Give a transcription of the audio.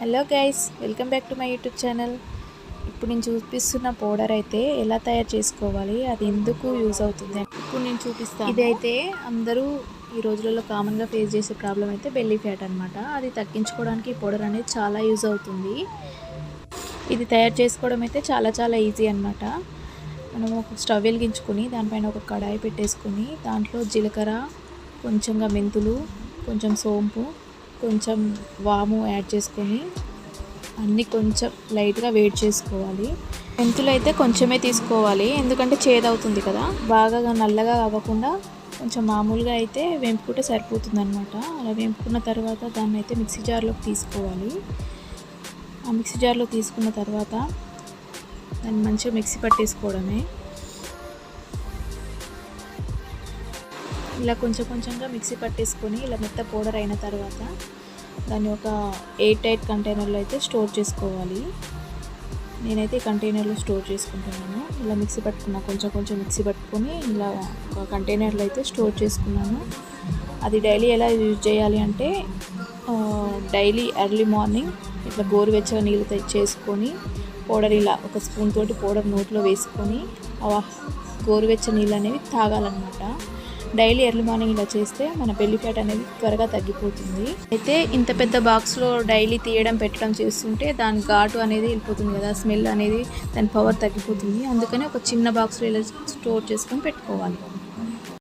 Hello guys, welcome back to my YouTube channel. ఇప్పుడు నేను చూపిస్తున్న పౌడర్ అయితే ఎలా తయారు చేసుకోవాలి, అది ఎందుకు యూజ్ అవుతుంది ఇప్పుడు నేను చూపిస్తాను. ఇదైతే అందరూ ఈ రోజులలో కామన్గా ఫేస్ చేసే ప్రాబ్లం అయితే బెల్లీ ఫ్యాట్ అనమాట. అది తగ్గించుకోవడానికి ఈ పౌడర్ అనేది చాలా యూజ్ అవుతుంది. ఇది తయారు చేసుకోవడం అయితే చాలా ఈజీ అనమాట. మనం ఒక స్టవ్ వెలిగించుకొని దానిపైన ఒక కడాయి పెట్టేసుకొని దాంట్లో జీలకర్ర, కొంచెంగా మెంతులు, కొంచెం సోంపు, కొంచెం వాము యాడ్ చేసుకొని అన్నీ కొంచెం లైట్గా వేడి చేసుకోవాలి. మెంతులు అయితే కొంచెమే తీసుకోవాలి, ఎందుకంటే చేదవుతుంది కదా. బాగా నల్లగా అవ్వకుండా కొంచెం మామూలుగా అయితే వేంపుకుంటే సరిపోతుంది అనమాట. అలా వేంపుకున్న తర్వాత దాన్ని అయితే మిక్సీ జార్లోకి తీసుకోవాలి. ఆ మిక్సీ జార్లో తీసుకున్న తర్వాత దాన్ని మంచిగా మిక్సీ పట్టేసుకోవడమే. ఇలా కొంచెంగా మిక్సీ పట్టేసుకొని ఇలా మెత్త పౌడర్ అయిన తర్వాత దాన్ని ఒక ఎయిర్ టైట్ కంటైనర్లో అయితే స్టోర్ చేసుకోవాలి. నేనైతే కంటైనర్లో స్టోర్ చేసుకుంటున్నాను. ఇలా మిక్సీ పట్టుకున్నా, కొంచెం మిక్సీ పట్టుకొని ఇలా ఒక కంటైనర్లో అయితే స్టోర్ చేసుకున్నాను. అది డైలీ ఎలా యూజ్ చేయాలి అంటే డైలీ ఎర్లీ మార్నింగ్ ఇట్లా గోరువెచ్చగా నీళ్ళు చేసుకొని పౌడర్ ఇలా ఒక స్పూన్ తోటి పౌడర్ నోట్లో వేసుకొని గోరువెచ్చ నీళ్ళు అనేవి తాగాలన్నమాట. డైలీ ఎర్లీ మార్నింగ్ ఇలా చేస్తే మన బెల్లీ ఫ్యాట్ అనేది త్వరగా తగ్గిపోతుంది. అయితే ఇంత పెద్ద బాక్స్లో డైలీ తీయడం పెట్టడం చేస్తుంటే దాని ఘాటు అనేది వెళ్ళిపోతుంది కదా, స్మెల్ అనేది దాని పవర్ తగ్గిపోతుంది. అందుకని ఒక చిన్న బాక్స్లో ఇలా స్టోర్ చేసుకొని పెట్టుకోవాలి.